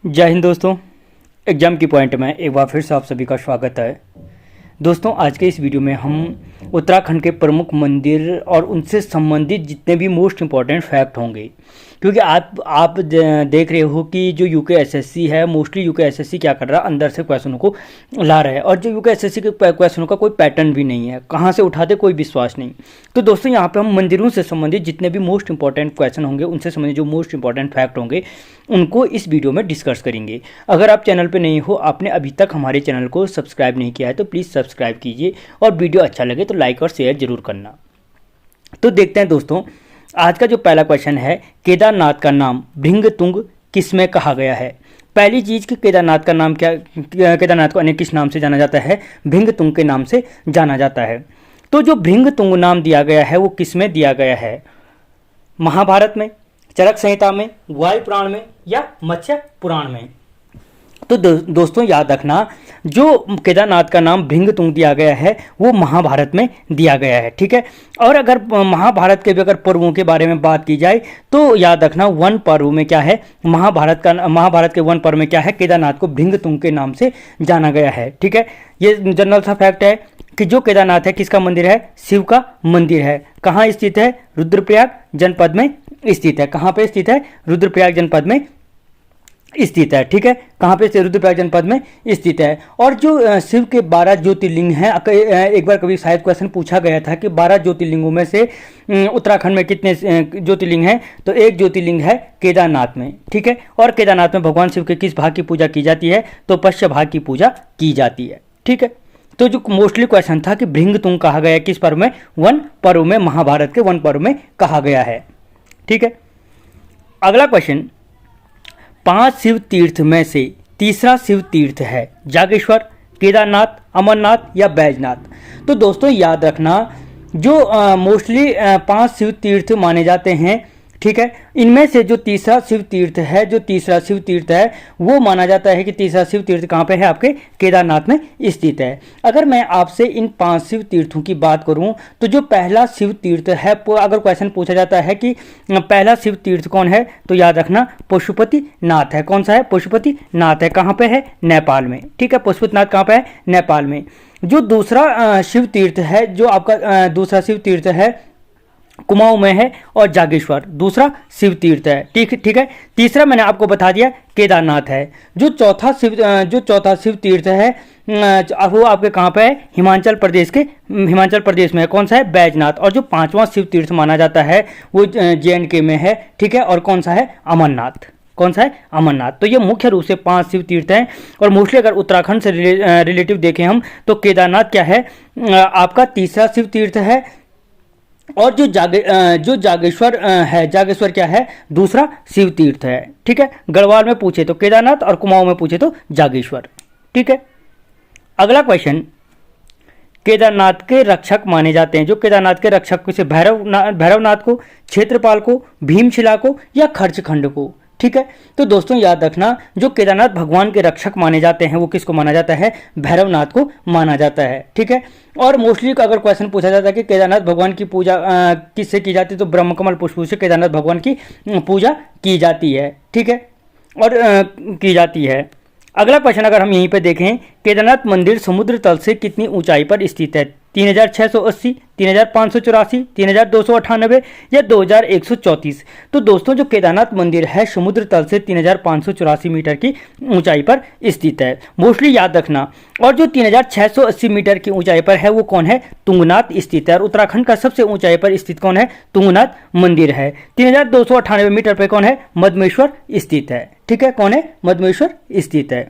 जय हिंद दोस्तों। एग्जाम की पॉइंट में एक बार फिर से आप सभी का स्वागत है। दोस्तों, आज के इस वीडियो में हम उत्तराखंड के प्रमुख मंदिर और उनसे संबंधित जितने भी मोस्ट इम्पॉर्टेंट फैक्ट होंगे, क्योंकि आप देख रहे हो कि जो यूके एसएससी है, मोस्टली यूके एसएससी क्या कर रहा है, अंदर से क्वेश्चनों को ला रहा है और जो यूके एसएससी के क्वेश्चनों का कोई पैटर्न भी नहीं है, कहाँ से उठाते कोई विश्वास नहीं। तो दोस्तों, यहाँ पे हम मंदिरों से संबंधित जितने भी मोस्ट इंपॉर्टेंट क्वेश्चन होंगे, उनसे संबंधित जो मोस्ट इंपॉर्टेंट फैक्ट होंगे, उनको इस वीडियो में डिस्कस करेंगे। अगर आप चैनल पर नहीं हो, आपने अभी तक हमारे चैनल को सब्सक्राइब नहीं किया है, तो प्लीज़ सब्सक्राइब कीजिए और वीडियो अच्छा लगे तो लाइक और शेयर जरूर करना। तो देखते हैं दोस्तों, आज का जो पहला क्वेश्चन है, केदारनाथ का नाम भृंगतुंग किसमें कहा गया है। पहली चीज कि केदारनाथ का नाम क्या, केदारनाथ को अन्य किस नाम से जाना जाता है, भृंगतुंग के नाम से जाना जाता है। तो जो भृंगतुंग नाम दिया गया है वो किसमें दिया गया है, महाभारत में, चरक संहिता में, वायु पुराण में या मत्स्य पुराण में। तो दोस्तों याद रखना, जो केदारनाथ का नाम भृंगतुंग दिया गया है वो महाभारत में दिया गया है, ठीक है। और अगर महाभारत के भी अगर पर्वों के बारे में बात की जाए तो याद रखना, वन पर्व में क्या है, महाभारत के वन पर्व में क्या है, केदारनाथ को भृंगतुंग के नाम से जाना गया है, ठीक है। ये जनरल सा फैक्ट है कि जो केदारनाथ है किसका मंदिर है, शिव का मंदिर है। कहाँ स्थित है, रुद्रप्रयाग जनपद में स्थित है। कहाँ पे स्थित है, रुद्रप्रयाग जनपद में स्थित है, ठीक है। कहाँ पे, रुद्रप्रयाग जनपद में स्थित है। और जो शिव के 12 ज्योतिर्लिंग हैं, एक बार कभी शायद क्वेश्चन पूछा गया था कि 12 ज्योतिर्लिंगों में से उत्तराखंड में कितने ज्योतिर्लिंग हैं, तो एक ज्योतिर्लिंग है केदारनाथ में, ठीक है। और केदारनाथ में भगवान शिव के किस भाग की पूजा की जाती है, तो पश्य भाग की पूजा की जाती है, ठीक है। तो जो मोस्टली क्वेश्चन था कि भृंगतुंग कहा गया है किस पर्व में, वन पर्व में, महाभारत के वन पर्व में कहा गया है, ठीक है। अगला क्वेश्चन, 5 शिव तीर्थ में से तीसरा शिव तीर्थ है जागेश्वर, केदारनाथ, अमरनाथ या बैजनाथ। तो दोस्तों याद रखना, जो मोस्टली 5 शिव तीर्थ माने जाते हैं, ठीक है, इनमें से जो तीसरा शिव तीर्थ है, वो माना जाता है कि तीसरा शिव तीर्थ कहाँ पे है, आपके केदारनाथ में स्थित है। अगर मैं आपसे इन 5 शिव तीर्थों की बात करूं तो जो पहला शिव तीर्थ है, अगर क्वेश्चन पूछा जाता है कि पहला शिव तीर्थ कौन है, तो याद रखना पशुपतिनाथ है। कौन सा है, पशुपतिनाथ है। कहाँ पे है, नेपाल में, ठीक है। पशुपतिनाथ कहाँ पे है, नेपाल में। जो दूसरा शिव तीर्थ है, जो आपका दूसरा शिव तीर्थ है, कुमाऊं में है। और जागेश्वर दूसरा शिव तीर्थ है, ठीक है। तीसरा मैंने आपको बता दिया केदारनाथ है। जो चौथा शिव तीर्थ है वो आपके कहाँ पे है, हिमाचल प्रदेश में है। कौन सा है, बैजनाथ। और जो 5वां शिव तीर्थ माना जाता है वो JNK में है, ठीक है। और कौन सा है, अमरनाथ। कौन सा है, अमरनाथ। तो ये मुख्य रूप से 5 शिव तीर्थ हैं। और मोस्टली अगर उत्तराखंड से रिलेटिव देखें हम, तो केदारनाथ क्या है, आपका तीसरा शिव तीर्थ है। और जो जागेश्वर है, जागेश्वर क्या है, दूसरा शिव तीर्थ है, ठीक है। गढ़वाल में पूछे तो केदारनाथ और कुमाऊं में पूछे तो जागेश्वर, ठीक है। अगला क्वेश्चन, केदारनाथ के रक्षक माने जाते हैं, जो केदारनाथ के रक्षक से भैरवनाथ को, क्षेत्रपाल को, भीमशिला को या खर्चखंड को, ठीक है। तो दोस्तों याद रखना, जो केदारनाथ भगवान के रक्षक माने जाते हैं वो किसको माना जाता है, भैरवनाथ को माना जाता है, ठीक है। और मोस्टली अगर क्वेश्चन पूछा जाता है कि केदारनाथ भगवान की पूजा किससे की जाती है, तो ब्रह्मकमल पुष्प से केदारनाथ भगवान की पूजा की जाती है, ठीक है, और की जाती है। अगला क्वेश्चन अगर हम यहीं पे देखें, केदारनाथ मंदिर समुद्र तल से कितनी ऊंचाई पर स्थित है, 3680, 3584, 3298 या 2134। तो दोस्तों जो केदारनाथ मंदिर है समुद्र तल से 3584 मीटर की ऊंचाई पर स्थित है, मोस्टली याद रखना। और जो 3680 मीटर की ऊंचाई पर है वो कौन है, तुंगनाथ स्थित है। और उत्तराखंड का सबसे ऊंचाई पर स्थित कौन है, तुंगनाथ मंदिर है। 3298 मीटर पर कौन है, मधमेश्वर स्थित है, ठीक है। कौन है, मधमेश्वर स्थित है।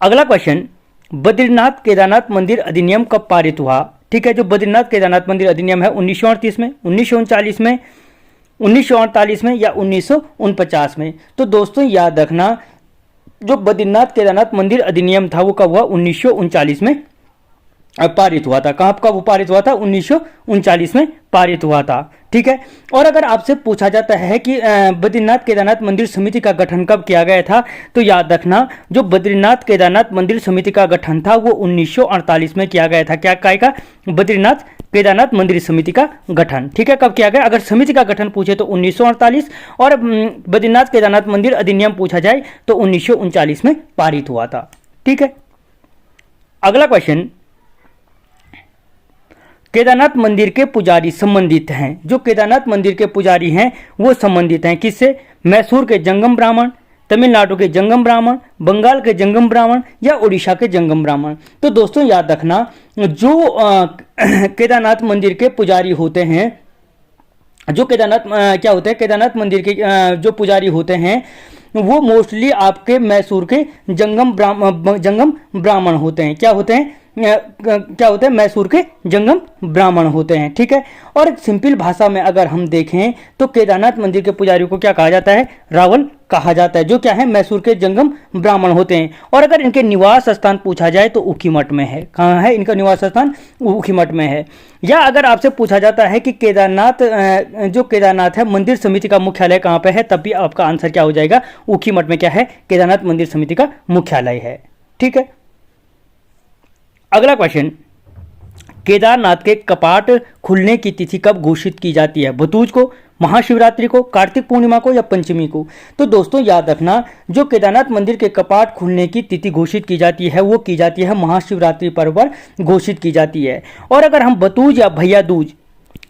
अगला क्वेश्चन, बद्रीनाथ केदारनाथ मंदिर अधिनियम कब पारित हुआ, ठीक है। जो बद्रीनाथ केदारनाथ मंदिर अधिनियम है 1938 में, 1939 में, 1948 में या 1949 में। तो दोस्तों याद रखना, जो बद्रीनाथ केदारनाथ मंदिर अधिनियम था वो कब हुआ, 1939 में पारित हुआ था। कब वो पारित हुआ था? 1939 में पारित हुआ था। ठीक है। और अगर आपसे पूछा जाता है कि बद्रीनाथ केदारनाथ मंदिर समिति का गठन कब किया गया था, तो याद रखना जो बद्रीनाथ केदारनाथ मंदिर समिति का गठन था वो 1948 में किया गया था। क्या कहेगा? बद्रीनाथ केदारनाथ मंदिर समिति का गठन। ठीक है, कब किया गया? अगर समिति का गठन पूछे तो 1948, और बद्रीनाथ केदारनाथ मंदिर अधिनियम पूछा जाए तो 1939 में पारित हुआ था। ठीक है। अगला क्वेश्चन, केदारनाथ मंदिर के पुजारी संबंधित हैं। जो केदारनाथ मंदिर के पुजारी हैं वो संबंधित हैं किससे? मैसूर के जंगम ब्राह्मण, तमिलनाडु के जंगम ब्राह्मण, बंगाल के जंगम ब्राह्मण या उड़ीसा के जंगम ब्राह्मण। तो दोस्तों याद रखना जो केदारनाथ मंदिर के पुजारी होते हैं, जो क्या होते हैं, केदारनाथ मंदिर के जो पुजारी होते हैं वो मोस्टली आपके मैसूर के जंगम ब्राह्मण होते हैं। क्या होते हैं? मैसूर के जंगम ब्राह्मण होते हैं। ठीक है। और सिंपल भाषा में अगर हम देखें तो केदारनाथ मंदिर के पुजारी को क्या कहा जाता है? रावल कहा जाता है, जो क्या है? मैसूर के जंगम ब्राह्मण होते हैं। और अगर इनके निवास स्थान पूछा जाए तो ऊखीमठ में है। कहाँ है इनका निवास स्थान? ऊखीमठ में है। या अगर आपसे पूछा जाता है कि जो केदारनाथ है मंदिर समिति का मुख्यालय कहाँ पे है, तब भी आपका आंसर क्या हो जाएगा? ऊखीमठ में क्या है? केदारनाथ मंदिर समिति का मुख्यालय है। ठीक है। अगला क्वेश्चन, केदारनाथ के कपाट खुलने की तिथि कब घोषित की जाती है? बतूज को, महाशिवरात्रि को, कार्तिक पूर्णिमा को या पंचमी को? तो दोस्तों याद रखना जो केदारनाथ मंदिर के कपाट खुलने की तिथि घोषित की जाती है वो की जाती है महाशिवरात्रि पर्व पर घोषित की जाती है। और अगर हम बतूज या भैया दूज,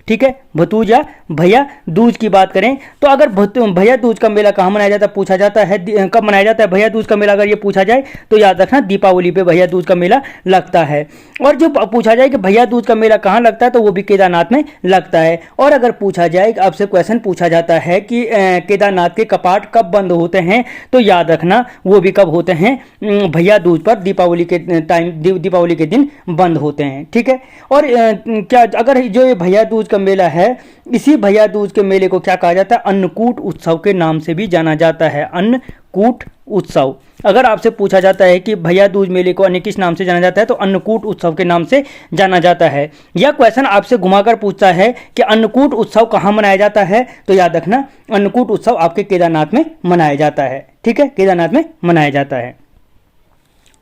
ठीक है, बतूज या भैया दूज की बात करें तो अगर भैया दूज का मेला कहाँ मनाया जाता है पूछा जाता है, कब मनाया जाता है भैया दूज का मेला, अगर ये पूछा जाए तो याद रखना दीपावली पे भैया दूज का मेला लगता है। और जो पूछा जाए कि भैया दूज का मेला कहाँ लगता है तो वो भी केदारनाथ में लगता है। और अगर पूछा जाए, आपसे क्वेश्चन पूछा जाता है कि केदारनाथ के कपाट कब बंद होते हैं, तो याद रखना वो भी कब होते हैं? भैया दूज पर, दीपावली के टाइम, दीपावली के दिन बंद होते हैं। ठीक है। और क्या अगर जो ये भैया दूज का मेला है, इसी भैया दूज के मेले को क्या कहा जाता है? अन्नकूट उत्सव के नाम से भी जाना जाता है। अन्नकूट उत्सव। अगर आपसे पूछा जाता है कि भैया दूज मेले को अन्य किस नाम से जाना जाता है तो अन्नकूट उत्सव के नाम से जाना जाता है। यह क्वेश्चन आपसे घुमाकर पूछता है कि अन्नकूट उत्सव कहाँ मनाया जाता है, तो याद रखना अन्नकूट उत्सव आपके केदारनाथ में मनाया जाता है। ठीक है, केदारनाथ में मनाया जाता है।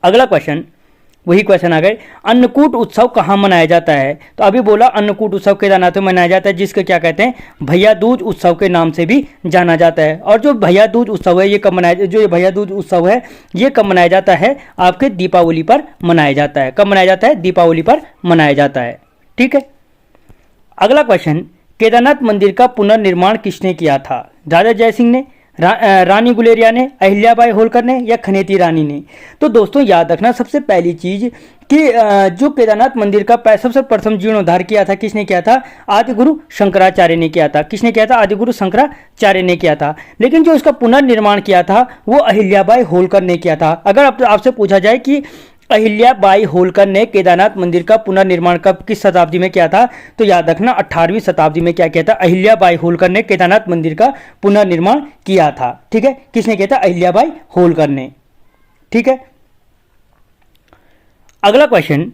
अगला क्वेश्चन, वही क्वेश्चन आ गए, अन्नकूट उत्सव कहाँ मनाया जाता है? तो अभी बोला अन्नकूट उत्सव केदारनाथ में मनाया जाता है, जिसके क्या कहते हैं? भैया दूज उत्सव के नाम से भी जाना जाता है। और जो भैया दूज उत्सव है ये कब मनाया, जो ये भैया दूज उत्सव है ये कब मनाया जाता है? आपके दीपावली पर मनाया जाता है। कब मनाया जाता है? दीपावली पर मनाया जाता है। ठीक है। अगला क्वेश्चन, केदारनाथ मंदिर का पुनर्निर्माण किसने किया था? राजा जयसिंह ने, रानी गुलेरिया ने, अहिल्याबाई होलकर ने या खनेती रानी ने? तो दोस्तों याद रखना सबसे पहली चीज कि जो केदारनाथ मंदिर का सबसे प्रथम जीर्णोद्धार किया था किसने किया था? आदि गुरु शंकराचार्य ने किया था। किसने किया था? आदि गुरु शंकराचार्य ने किया था। लेकिन जो इसका पुनर्निर्माण किया था वो अहिल्याबाई होलकर ने किया था। अगर आपसे पूछा जाए कि अहिल्याबाई होलकर ने केदारनाथ मंदिर का पुनर्निर्माण कब, किस शताब्दी में किया था, तो याद रखना 18वीं शताब्दी में क्या किया था? अहिल्याबाई होलकर ने केदारनाथ मंदिर का पुनर्निर्माण किया था। ठीक है, किसने किया था? अहिल्याबाई होलकर ने। ठीक है। अगला क्वेश्चन,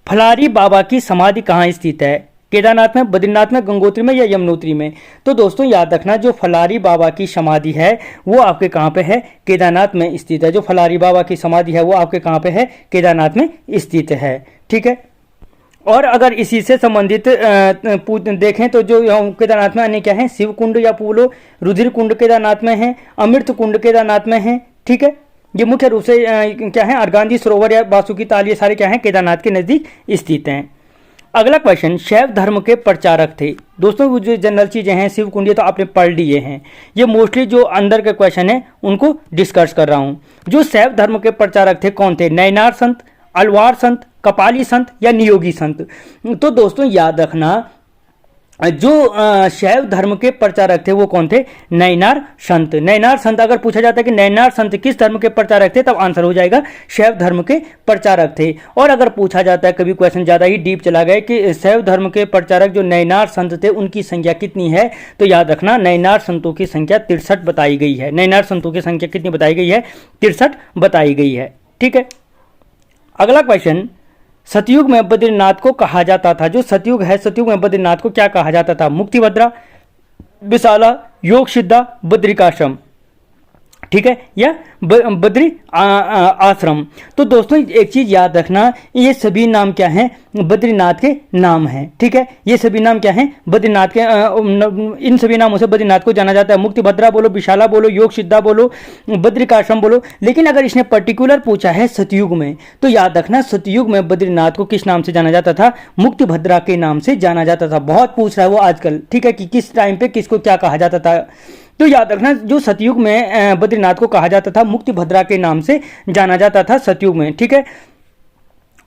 फलारी बाबा की समाधि कहाँ स्थित है? केदारनाथ में, बद्रीनाथ में, गंगोत्री में या यमुनोत्री में? तो दोस्तों याद रखना जो फलारी बाबा की समाधि है वो आपके कहाँ पे है? केदारनाथ में स्थित है। जो फलारी बाबा की समाधि है वो आपके कहाँ पे है? केदारनाथ में स्थित है। ठीक है। और अगर इसी से संबंधित देखें तो जो केदारनाथ में अन्य क्या है? शिव कुंड या पूलो रुधिर कुंड केदारनाथ में है, अमृत कुंड केदारनाथ में है। ठीक है। ये मुख्य रूप से क्या है? अर्गांदी सरोवर या बासुकी ताल, ये सारे क्या हैं? केदारनाथ के नज़दीक स्थित हैं। अगला क्वेश्चन, शैव धर्म के प्रचारक थे। दोस्तों वो जो जनरल चीज़ें हैं शिव कुंड, ये तो आपने पढ़ लिए हैं। ये मोस्टली जो अंदर के क्वेश्चन है उनको डिस्कस कर रहा हूँ। जो शैव धर्म के प्रचारक थे कौन थे? नैनार संत, अलवार संत, कपाली संत या नियोगी संत? तो दोस्तों याद रखना जो शैव धर्म के प्रचारक थे वो कौन थे? नैनार संत। नैनार संत अगर पूछा जाता है कि नैनार संत किस धर्म के प्रचारक थे, तब आंसर हो जाएगा शैव धर्म के प्रचारक थे। और अगर पूछा जाता है, कभी क्वेश्चन ज़्यादा ही डीप चला गया कि शैव धर्म के प्रचारक जो नैनार संत थे उनकी संख्या कितनी है, तो याद रखना नैनार संतों की संख्या 63 बताई गई है। नैनार संतों की संख्या कितनी बताई गई है? 63 बताई गई है। ठीक है। अगला क्वेश्चन, सतयुग में बद्रीनाथ को कहा जाता था, जो सतयुग है, सतयुग में बद्रीनाथ को क्या कहा जाता था? मुक्तिभद्रा, विशाला, योग सिद्धा, बद्रिकाश्रम, ठीक है, या बद्री आश्रम। तो दोस्तों एक चीज याद रखना, ये सभी नाम क्या हैं? बद्रीनाथ के नाम हैं, ठीक है। ये सभी नाम क्या हैं? बद्रीनाथ के, इन सभी नामों से बद्रीनाथ को जाना जाता है। मुक्तिभद्रा बोलो, विशाला बोलो, योग सिद्धा बोलो, बद्रिकाश्रम बोलो। लेकिन अगर इसने पर्टिकुलर पूछा है सतयुग में, तो याद रखना सतयुग में बद्रीनाथ को किस नाम से जाना जाता था? मुक्तिभद्रा के नाम से जाना जाता था। बहुत पूछ रहा है वो आजकल, ठीक है, कि किस टाइम पे किसको क्या कहा जाता था। तो याद रखना जो सतयुग में बद्रीनाथ को कहा जाता था, मुक्तिभद्रा के नाम से जाना जाता था सतयुग में, ठीक है।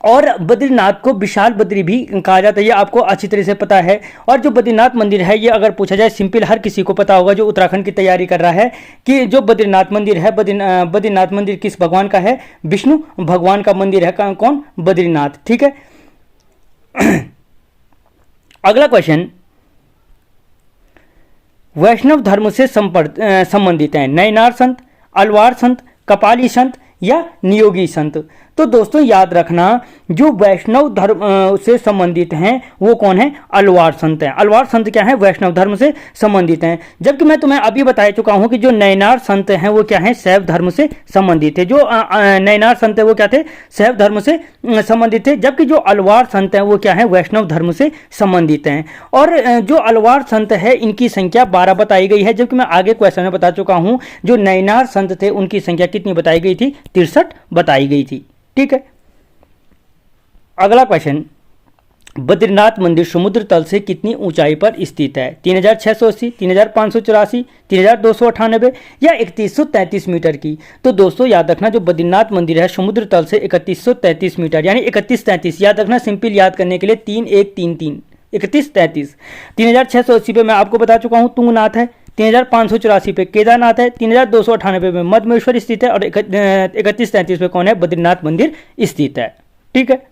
और बद्रीनाथ को विशाल बद्री भी कहा जाता है, ये आपको अच्छी तरह से पता है। और जो बद्रीनाथ मंदिर है, ये अगर पूछा जाए, सिंपल हर किसी को पता होगा जो उत्तराखंड की तैयारी कर रहा है, कि जो बद्रीनाथ मंदिर है, बद्रीनाथ मंदिर किस भगवान का है? विष्णु भगवान का मंदिर है। कौन? बद्रीनाथ, ठीक है। अगला क्वेश्चन, वैष्णव धर्म से संबंधित हैं नैनार संत, अलवार संत, कपाली संत या नियोगी संत। तो दोस्तों याद रखना जो वैष्णव धर्म से संबंधित हैं वो कौन है? अलवार संत हैं। अलवार संत क्या है? वैष्णव धर्म से संबंधित हैं। जबकि मैं तुम्हें अभी बता चुका हूं कि जो नैनार संत हैं वो क्या है? शैव धर्म से संबंधित है। जो नैनार संत है वो क्या थे? शैव धर्म से संबंधित थे। जबकि जो अलवार संत हैं वो क्या है? वैष्णव धर्म से संबंधित हैं। और जो अलवार संत है इनकी संख्या 12 बताई गई है, जबकि मैं आगे क्वेश्चन में बता चुका हूं जो नैनार संत थे उनकी संख्या कितनी बताई गई थी? 63 बताई गई थी, ठीक है। अगला क्वेश्चन, बद्रीनाथ मंदिर समुद्र तल से कितनी ऊंचाई पर स्थित है? 3680, 3584, 3298 या 3133 मीटर की? तो दोस्तों याद रखना जो बद्रीनाथ मंदिर है समुद्र तल से 3133 मीटर यानी 3133 याद रखना। सिंपल याद करने के लिए 3133 3133। 3680 पे मैं आपको बता चुका हूँ तुंगनाथ है, 3584 पे केदारनाथ है, 3298 पे मधमेश्वर स्थित है और 3133 पे कौन है? बद्रीनाथ मंदिर स्थित है, ठीक है।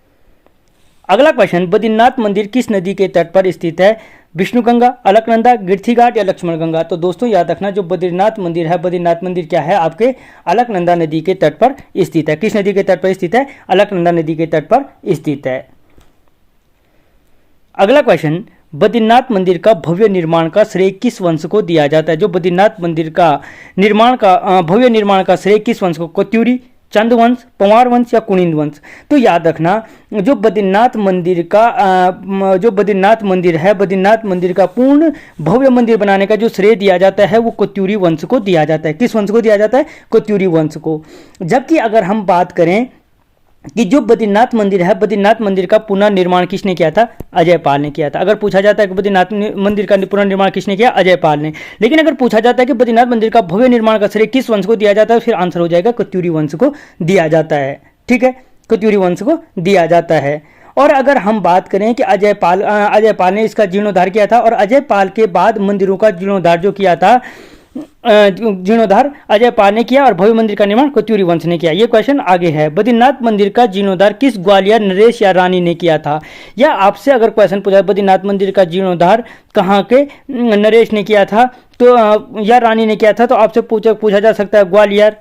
अगला क्वेश्चन, बद्रीनाथ मंदिर किस नदी के तट पर स्थित है? विष्णुगंगा, अलकनंदा, गिरथी घाट या लक्ष्मण गंगा? तो दोस्तों याद रखना जो बद्रीनाथ मंदिर है, बद्रीनाथ मंदिर क्या है? आपके अलकनंदा नदी के तट पर स्थित है। किस नदी के तट पर स्थित है? अलकनंदा नदी के तट पर स्थित है। अगला क्वेश्चन, बद्रीनाथ मंदिर का भव्य निर्माण का श्रेय किस वंश को दिया जाता है? जो बद्रीनाथ मंदिर का भव्य निर्माण का श्रेय किस वंश को? कत्यूरी, चंदवंश, पंवार वंश या कुनिंद वंश? तो याद रखना जो बद्रीनाथ मंदिर है, बद्रीनाथ मंदिर का पूर्ण भव्य मंदिर बनाने का जो श्रेय दिया जाता है वो कत्यूरी वंश को दिया जाता है। किस वंश को दिया जाता है? कत्यूरी वंश को। जबकि अगर हम बात करें कि जो बद्रीनाथ मंदिर है, बद्रीनाथ मंदिर का पुनर्निर्माण किसने किया था? अजय पाल ने किया था। अगर पूछा जाता है कि बद्रीनाथ मंदिर का पुनर्निर्माण किसने किया? अजय पाल ने। लेकिन अगर पूछा जाता है कि बद्रीनाथ मंदिर का भव्य निर्माण का श्रेय किस वंश को दिया जाता है, फिर आंसर हो जाएगा कत्यूरी वंश को दिया जाता है, ठीक है, कत्यूरी वंश को दिया जाता है। और अगर हम बात करें कि अजय पाल ने इसका जीर्णोद्धार किया था और अजय पाल के बाद मंदिरों का जीर्णोद्धार जो किया था, जीर्णोद्धार अजय पाल ने किया और भव्य मंदिर का निर्माण कत्यूरी वंश ने किया। ये क्वेश्चन आगे है। बद्रीनाथ मंदिर का जीर्णोद्धार किस ग्वालियर नरेश या रानी ने किया था? या आपसे अगर क्वेश्चन पूछा बद्रीनाथ मंदिर का जीर्णोद्धार कहाँ के नरेश ने किया था तो या रानी ने किया था, तो आपसे पूछा जा सकता है ग्वालियर,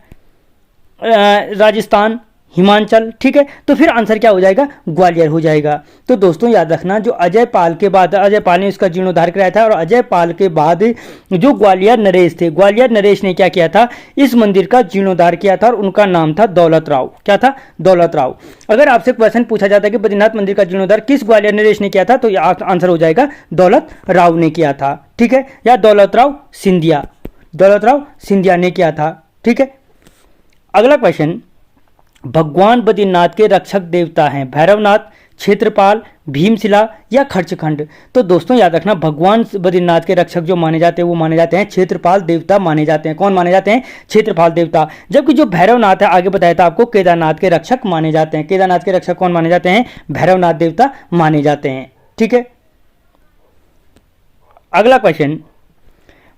राजस्थान, हिमाचल, ठीक है। तो फिर आंसर क्या हो जाएगा? ग्वालियर हो जाएगा। तो दोस्तों याद रखना जो अजय पाल के बाद, अजय पाल ने इसका जीर्णोद्धार कराया था और अजय पाल के बाद जो ग्वालियर नरेश थे, ग्वालियर नरेश ने क्या किया था? इस मंदिर का जीर्णोद्धार किया था और उनका नाम था दौलत राव। क्या था? दौलत राव। अगर आपसे क्वेश्चन पूछा जाता है कि बद्रीनाथ मंदिर का जीर्णोद्धार किस ग्वालियर नरेश ने किया था, तो आंसर हो जाएगा दौलत राव ने किया था, ठीक है, या दौलत राव सिंधिया ने किया था, ठीक है। अगला क्वेश्चन, भगवान बद्रीनाथ के रक्षक देवता हैं भैरवनाथ, क्षेत्रपाल, भीमशिला या खर्चखंड? तो दोस्तों याद रखना भगवान बद्रीनाथ के रक्षक जो माने जाते हैं वो माने जाते हैं क्षेत्रपाल देवता माने जाते हैं। कौन माने जाते हैं? क्षेत्रपाल देवता। जबकि जो भैरवनाथ है, आगे बताया था आपको, केदारनाथ के रक्षक माने जाते हैं। केदारनाथ के रक्षक कौन माने जाते हैं? भैरवनाथ देवता माने जाते हैं, ठीक है। अगला क्वेश्चन,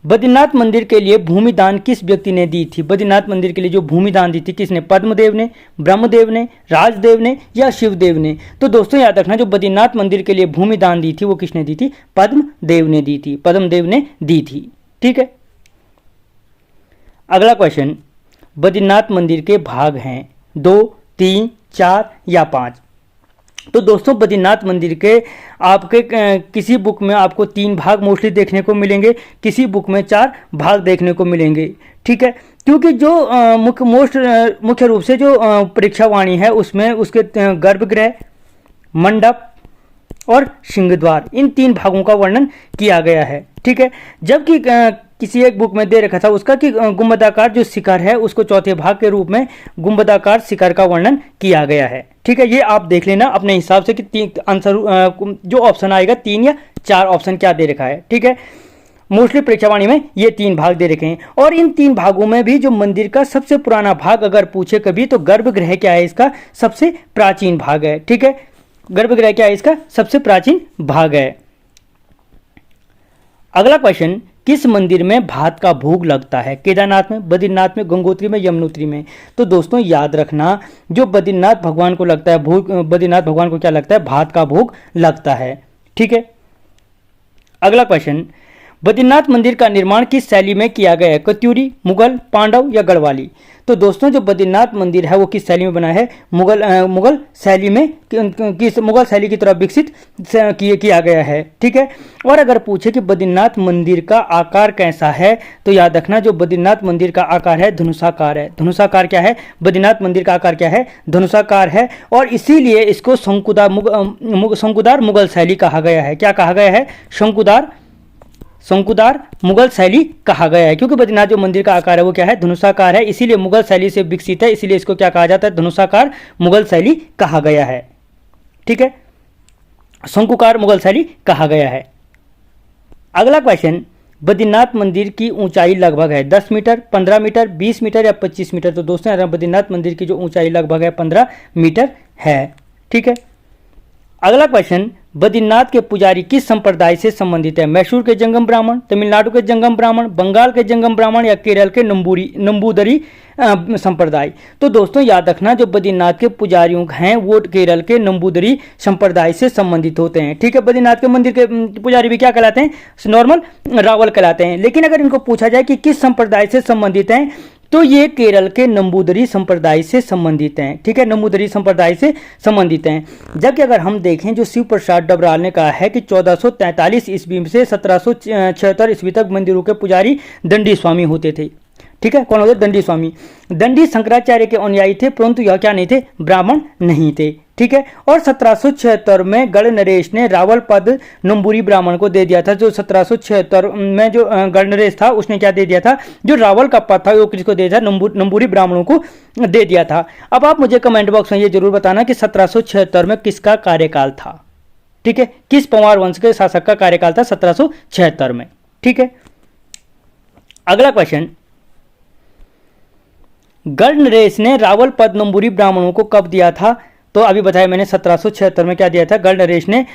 बद्रीनाथ मंदिर के लिए भूमि दान किस व्यक्ति ने दी थी? बद्रीनाथ मंदिर के लिए जो भूमि दान दी थी किसने? पद्मदेव ने, ब्रह्मदेव ने, राजदेव ने या शिवदेव ने? तो दोस्तों याद रखना जो बद्रीनाथ मंदिर के लिए भूमि दान दी थी वो किसने दी थी? पद्मदेव ने दी थी, पद्मदेव ने दी थी, ठीक है। अगला क्वेश्चन, बद्रीनाथ मंदिर के भाग हैं 2, 3, 4 या 5? तो दोस्तों बद्रीनाथ मंदिर के आपके किसी बुक में आपको 3 भाग मोस्टली देखने को मिलेंगे, किसी बुक में 4 भाग देखने को मिलेंगे। ठीक है, क्योंकि जो मुख्य रूप से जो परीक्षा वाणी है उसमें उसके गर्भगृह, मंडप और सिंहद्वार, इन 3 भागों का वर्णन किया गया है। ठीक है, जबकि किसी एक बुक में दे रखा था उसका कि गुंबदाकार जो शिखर है उसको चौथे भाग के रूप में गुंबदाकार शिखर का वर्णन किया गया है। ठीक है, ये आप देख लेना अपने हिसाब से कि आंसर जो ऑप्शन आएगा 3 या 4 ऑप्शन क्या दे रखा है। ठीक है, मोस्टली परीक्षावाणी में ये 3 भाग दे रखे हैं और इन 3 भागों में भी जो मंदिर का सबसे पुराना भाग अगर पूछे कभी तो गर्भगृह क्या है, इसका सबसे प्राचीन भाग है। ठीक है, गर्भगृह क्या है, इसका सबसे प्राचीन भाग है। अगला क्वेश्चन, किस मंदिर में भात का भोग लगता है? केदारनाथ में, बद्रीनाथ में, गंगोत्री में, यमुनोत्री में। तो दोस्तों याद रखना, जो बद्रीनाथ भगवान को लगता है भोग, बद्रीनाथ भगवान को क्या लगता है? भात का भोग लगता है। ठीक है, अगला क्वेश्चन, बद्रीनाथ मंदिर का निर्माण किस शैली में किया गया है? कत्यूरी, मुगल, पांडव या गढ़वाली? तो दोस्तों जो बद्रीनाथ मंदिर है वो किस शैली में बना है? मुगल शैली में, मुगल शैली की तरफ विकसित किया गया है। ठीक है, और अगर पूछे कि बद्रीनाथ मंदिर का आकार कैसा है तो याद रखना जो बद्रीनाथ मंदिर का आकार है धनुषाकार है। धनुषाकार क्या है? बद्रीनाथ मंदिर का आकार क्या है? धनुषाकार है, और इसीलिए इसको शंकुदार मुगल शैली कहा गया है। क्या कहा गया है? शंकुदार मुगल शैली कहा गया है, क्योंकि बद्रीनाथ जो मंदिर का आकार है वो क्या है? धनुषाकार है, इसीलिए मुगल शैली से विकसित है, इसीलिए इसको क्या कहा जाता है? धनुषाकार मुगल शैली कहा गया है। ठीक है, शंकुकार मुगल शैली कहा गया है। अगला क्वेश्चन, बद्रीनाथ मंदिर की ऊंचाई लगभग है 10 मीटर, 15 मीटर, 20 मीटर या 25 मीटर? तो दोस्तों बद्रीनाथ मंदिर की जो ऊंचाई लगभग है 15 मीटर है। ठीक है, अगला क्वेश्चन, बद्रीनाथ के पुजारी किस संप्रदाय से संबंधित है? मैसूर के जंगम ब्राह्मण, तमिलनाडु के जंगम ब्राह्मण, बंगाल के जंगम ब्राह्मण या केरल के नंबूदरी संप्रदाय? तो दोस्तों याद रखना जो बद्रीनाथ के पुजारियों हैं वो केरल के नंबूदरी संप्रदाय से संबंधित होते हैं। ठीक है, बद्रीनाथ के मंदिर के पुजारी भी क्या कहलाते हैं? नॉर्मल रावल कहलाते हैं। लेकिन अगर इनको पूछा जाए कि किस संप्रदाय से संबंधित हैं तो ये केरल के नंबूदरी संप्रदाय से संबंधित हैं। ठीक है, नंबूदरी संप्रदाय से संबंधित हैं। जबकि अगर हम देखें जो शिव प्रसाद डबराल ने कहा है कि 1443 ईस्वी से 1776 ईस्वी तक मंदिरों के पुजारी दंडी स्वामी होते थे। ठीक है, कौन होते? दंडी स्वामी। दंडी शंकराचार्य के अनुयायी थे, परंतु यह क्या नहीं थे? ब्राह्मण नहीं थे। ठीक है, और 1776 में गढ़ नरेश ने रावल पद नंबूरी ब्राह्मण को दे दिया था। जो 1776 में जो गढ़ नरेश था उसने क्या दे दिया था? जो रावल का पद था वो किसको दे दिया? नंबूरी ब्राह्मणों को दे दिया था। अब आप मुझे कमेंट बॉक्स में ये जरूर बताना कि 1776 में किसका कार्यकाल था। ठीक है, किस पंवार वंश के शासक का कार्यकाल था 1776 में। ठीक है, अगला क्वेश्चन, गढ़ नरेश ने रावल पद नंबूरी ब्राह्मणों को कब दिया था? तो अभी बताया मैंने 1776 में क्या दिया था? गढ़ नरेश ने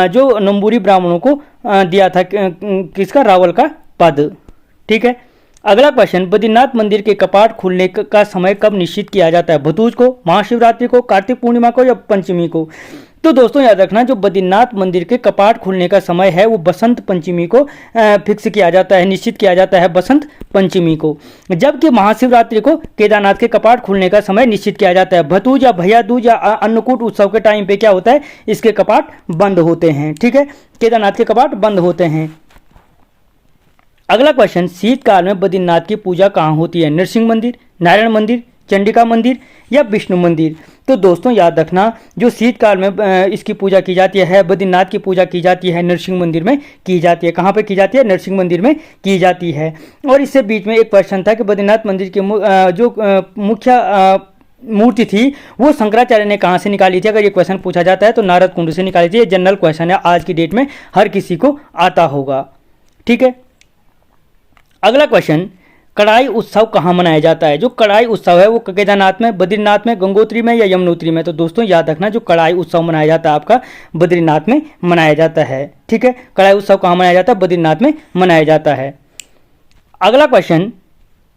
जो नंबूरी ब्राह्मणों को दिया था किसका? रावल का पद। ठीक है, अगला क्वेश्चन, बद्रीनाथ मंदिर के कपाट खुलने का समय कब निश्चित किया जाता है? भतूज को, महाशिवरात्रि को, कार्तिक पूर्णिमा को या पंचमी को? तो दोस्तों याद रखना जो बद्रीनाथ मंदिर के कपाट खुलने का समय है वो बसंत पंचमी को फिक्स किया जाता है, निश्चित किया जाता है बसंत पंचमी को। जबकि महाशिवरात्रि को केदारनाथ के कपाट खुलने का समय निश्चित किया जाता है। भतूज या भैया दूज या अन्नकूट उत्सव के टाइम पे क्या होता है? इसके कपाट बंद होते हैं। ठीक है, केदारनाथ के कपाट बंद होते हैं। अगला क्वेश्चन, शीतकाल में बद्रीनाथ की पूजा कहाँ होती है? नरसिंह मंदिर, नारायण मंदिर, चंडिका मंदिर या विष्णु मंदिर? तो दोस्तों याद रखना जो शीतकाल में इसकी पूजा की जाती है, बद्रीनाथ की पूजा की जाती है नरसिंह मंदिर में की जाती है। कहाँ पे की जाती है? नरसिंह मंदिर में की जाती है। और इससे बीच में एक प्रश्न था कि बद्रीनाथ मंदिर की जो मुख्य मूर्ति थी वो शंकराचार्य ने कहाँ से निकाली थी? अगर ये क्वेश्चन पूछा जाता है तो नारद कुंड से निकाली थी। ये जनरल क्वेश्चन है, आज की डेट में हर किसी को आता होगा। ठीक है, अगला क्वेश्चन, कड़ाई उत्सव कहाँ मनाया जाता है? जो कड़ाई उत्सव है वो केदारनाथ में, बद्रीनाथ में, गंगोत्री में या यमुनोत्री में? तो दोस्तों याद रखना जो कड़ाई उत्सव मनाया जाता है आपका बद्रीनाथ में मनाया जाता है। ठीक है, कड़ाई उत्सव कहाँ मनाया जाता है? बद्रीनाथ में मनाया जाता है। अगला क्वेश्चन,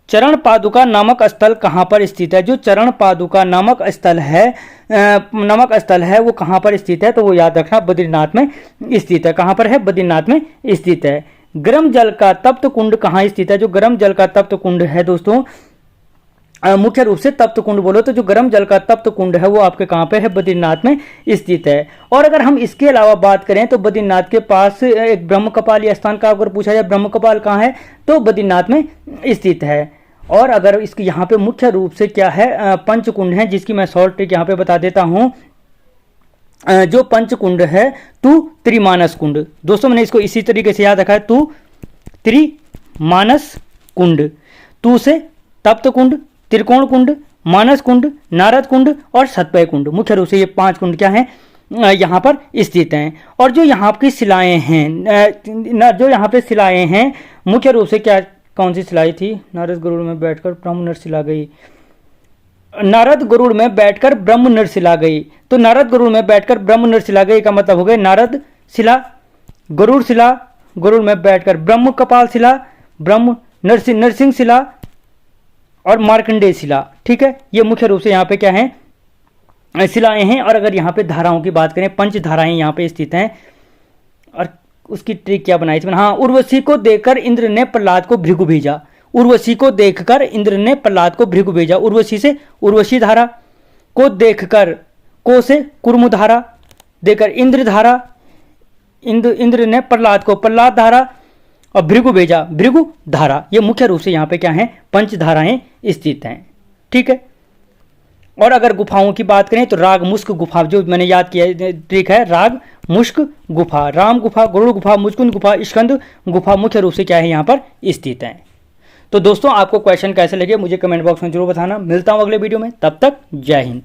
चरण पादुका नामक स्थल कहाँ पर स्थित है? जो चरण पादुका नामक स्थल है वो कहाँ पर स्थित है? तो वो याद रखना बद्रीनाथ में स्थित है। कहाँ पर है? बद्रीनाथ में स्थित है। गर्म जल का तप्त कुंड कहाँ स्थित है? जो गर्म जल का तप्त कुंड है दोस्तों मुख्य रूप से तप्त कुंड बोलो तो जो गर्म जल का तप्त कुंड है वो आपके कहाँ पे है, बद्रीनाथ में स्थित है। और अगर हम इसके अलावा बात करें तो बद्रीनाथ के पास एक ब्रह्म कपाल स्थान का अगर पूछा जाए ब्रह्म कपाल कहाँ है तो बद्रीनाथ में स्थित है। और अगर इसके यहाँ पे मुख्य रूप से क्या है, पंच कुंड है, जिसकी मैं शॉर्ट ट्रिक यहाँ पे बता देता हूँ। जो पंच कुंड है तू त्रिमानस कुंड, दोस्तों मैंने इसको इसी तरीके से याद रखा है, तू त्रिमानस कुंड, तू से तप्त कुंड, त्रिकोण कुंड, मानस कुंड, नारद कुंड और सतपय कुंड। मुख्य रूप से ये 5 कुंड क्या हैं, यहाँ पर स्थित हैं। और जो यहाँ की शिलाएं हैं, जो यहाँ पे शिलाएं हैं मुख्य रूप से क्या, कौन सी शिलाई थी, नारद गरुड़ में बैठकर ब्रह्म नरशिला गई, नारद गरुड़ में बैठकर ब्रह्म नरशिला गई। तो नारद गरुड़ में बैठकर ब्रह्म नरशिला गई का मतलब हो गया नारद शिला, गरुड़ शिला, गरुड़ में बैठकर ब्रह्म कपाल शिला, ब्रह्म नरसिंह शिला और मार्कंडेय शिला। ठीक है, ये मुख्य रूप से यहाँ पे क्या है, शिलाएं हैं। और अगर यहाँ पे धाराओं की बात करें, पंच धाराएं यहाँ पे स्थित हैं। और उसकी ट्रिक क्या बनाई थी, हाँ, उर्वशी को देखकर इंद्र ने प्रहलाद को भृगु भेजा, उर्वशी को देखकर इंद्र ने प्रहलाद को भृगु भेजा। उर्वशी से उर्वशी धारा, को देखकर, को से कुर्म धारा, देखकर इंद्र धारा, इंद्र ने प्रहलाद को प्रहलाद धारा और भृगु भेजा, भृगु धारा। ये मुख्य रूप से यहाँ पे क्या है, पंच धाराएं स्थित हैं। ठीक है, और अगर गुफाओं की बात करें तो राग मुस्क गुफा, जो मैंने याद किया ट्रिक है, राग मुस्क गुफा, राम गुफा, गरुड़ गुफा, मुचकुंद गुफा, स्कंद गुफा मुख्य रूप से क्या है यहाँ पर स्थित हैं। तो दोस्तों आपको क्वेश्चन कैसे लगे मुझे कमेंट बॉक्स में जरूर बताना। मिलता हूँ अगले वीडियो में, तब तक जय हिंद।